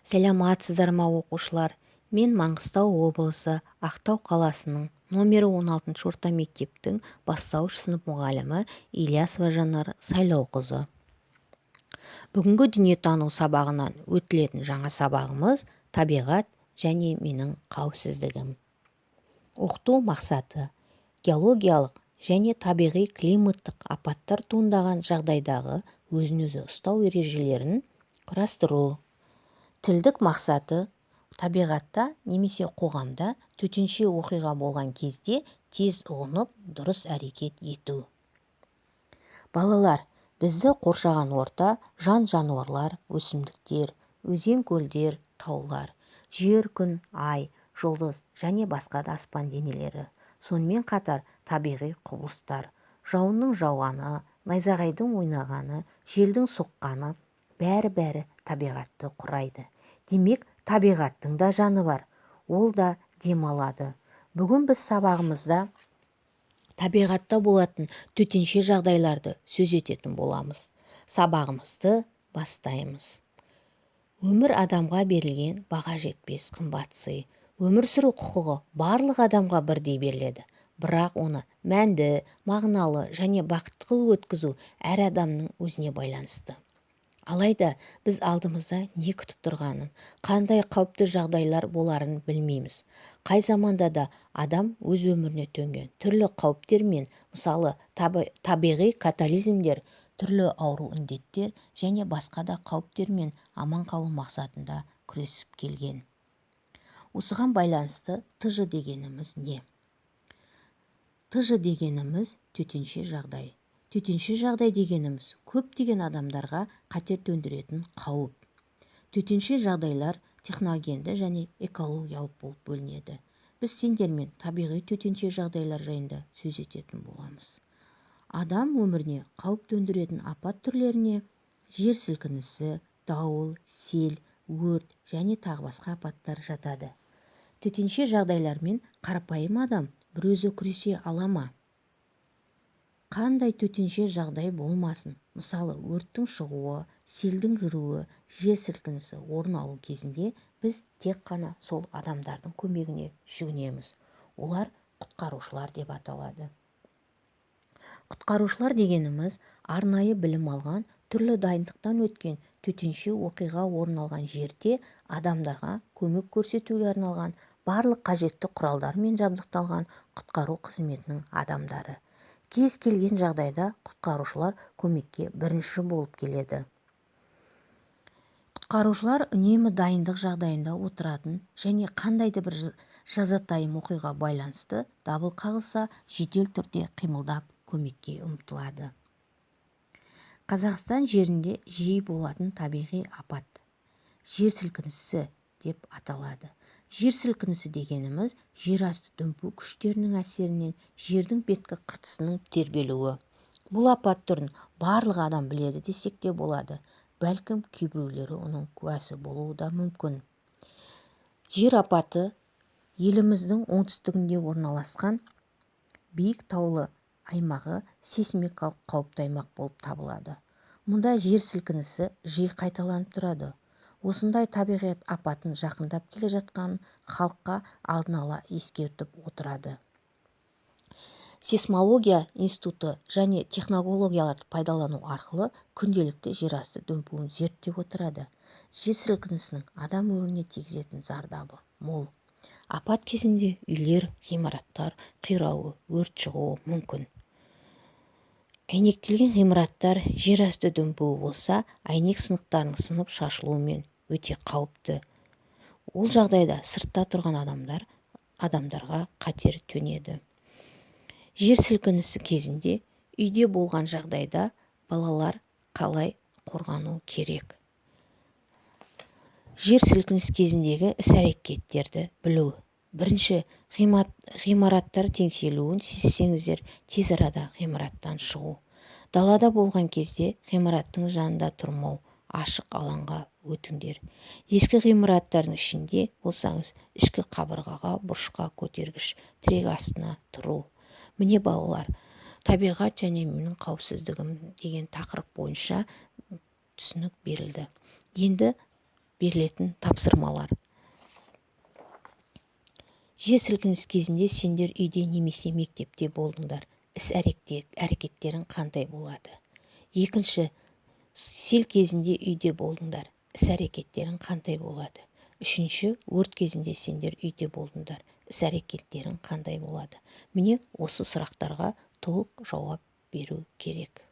Сәлеметсіздер ма оқушылар? Мен Маңғыстау облысы Ақтау қаласының номері 16 орта мектептің бастауыш сынып мұғалімі Ильясова Жанар Сайлауқызы. Бүгінгі дүниетану сабағынан өтілетін жаңа сабағымыз табиғат және менің қауіпсіздігім. Оқыту мақсаты геологиялық және табиғи климаттық апаттар туындаған жағдайдағы өзін-өзі ұстау ережелерін құрастыру. Тілдік мақсаты табиғатта немесе қоғамда төтенше оқиға болған кезде тез ұғынып, дұрыс әрекет ету. Балалар, бізді қоршаған орта жан-жануарлар, өсімдіктер, өзен-көлдер, таулар, жер, күн, ай, жұлдыз және басқа да аспан денелері, сонымен қатар табиғи құбылыстар, жауынның жауғаны, найзағайдың ойнағаны, желдің соққаны, бәрі табиғатты құрайды. Демек, табиғаттың да жаны бар, ол да демалады. Бүгін біз сабағымызда табиғатта болатын төтенше жағдайларды сөз ететін боламыз. Сабағымызды бастаймыз. Өмір адамға берілген баға жетпес қымбат сый. Өмір сүру құқығы барлық адамға бірдей беріледі. Бірақ оны мәнді, мағыналы және бақытты қылып өткізу әр адамның өзіне байланысты. Алайда біз алдымызда не күтіп тұрғанын, қандай қауіпті жағдайлар боларын білмейміз. Қай заманда да адам өз өміріне төнген түрлі қауіптер мен, мысалы, табиғи катаклизмдер, түрлі ауру індеттер және басқа да қауіптермен аман қалу мақсатында күресіп келген. Осыған байланысты ТЖ дегеніміз не? ТЖ дегеніміз төтенше жағдай. Төтенше жағдай дегеніміз көптеген адамдарға қатер төндіретін қауіп. Төтенше жағдайлар техногенді және экологиялық болып бөлінеді. Біз сендермен табиғи төтенше жағдайлар жайында сөз ететін боламыз. Адам өміріне қауіп төндіретін апат түрлеріне жер сілкінісі, дауыл, сел, өрт және тағы басқа апаттар жатады. Төтенше жағдайлармен қарапайым адам бір өзі күресе ала ма? Қандай төтенше жағдай болмасын, мысалы өрттің шығуы, селдің жүруі, жер сілкінісі орын алу кезінде біз тек қана сол адамдардың көмегіне жүгінеміз. Олар құтқарушылар деп аталады. Құтқарушылар дегеніміз арнайы білім алған, түрлі дайындықтан өткен, төтенше оқиға орын алған жерде адамдарға көмек көрсетуге арналған, барлық қажетті құралдармен жабдықталған құтқару қызметінің адамдары. Кез келген жағдайда құтқарушылар көмекке бірінші болып келеді. Құтқарушылар үнемі дайындық жағдайында отыратын және қандайды бір жазатайым оқиға байланысты дабыл қағылса жедел түрде қимылдап көмекке ұмтылады. Қазақстан жерінде жиі болатын табиғи апат жер сілкінісі деп аталады. Жер сілкінісі дегеніміз жер асты дүмпу күштерінің әсерінен жердің беткі қыртысының тербелуі. Бұл апат түрін барлық адам біледі десек те болады. Бәлкім кейбіреулері оның куәсі болуы да мүмкін. Жер апаты еліміздің оңтүстігінде орналасқан биік таулы аймағы сейсмикалық қауіпті аймақ болып табылады. Мұнда жер сілкінісі жиі қайталанып тұрады. Осындай табиғат апатын жақындап келе жатқанын халыққа алдын ала ескертіп отырады. Сейсмология институты және технологияларды пайдалану арқылы күнделікті жерасты дүмпуін зерттеп отырады. Жер сілкінісінің адам өміріне тигізетін зардабы мол. Апат кезінде үйлер, ғимараттар қирауы, өрт шығуы мүмкін. Әйнектелген ғимараттар жерасты дүмпуі болса, әйнек сынықтарының сынып шашылуымен өте қауіпті. Ол жағдайда сыртта тұрған адамдарға қатер төнеді. Жер сілкінісі кезінде үйде болған жағдайда балалар қалай қорғану керек? Жер сілкініс кезіндегі іс-әрекеттерді білу. Бірінші, ғимараттар теңселуін сезсеңіздер, тез арада ғимараттан шығу. Далада болған кезде ғимараттың жанында тұрмау, ашық алаңға өтіңдер. Ескі ғимараттардың ішінде болсаңыз, ішкі қабырғаға, бұрышқа көтергіш, тірек астына тұру. Міне балалар, табиғат және менің қауіпсіздігім деген тақырып бойынша түсінік берілді. Енді берілетін тапсырмалар. Жер сілкініс кезінде сендер үйде немесе мектепте болдыңдар. Іс-әрекеттерің қандай болады? Екінші, сел кезінде үйде болдыңдар. Іс-әрекеттерің қандай болады? Үшінші, өрт кезінде сендер үйде болдыңдар. Іс-әрекеттерің қандай болады? Міне осы сұрақтарға толық жауап беру керек.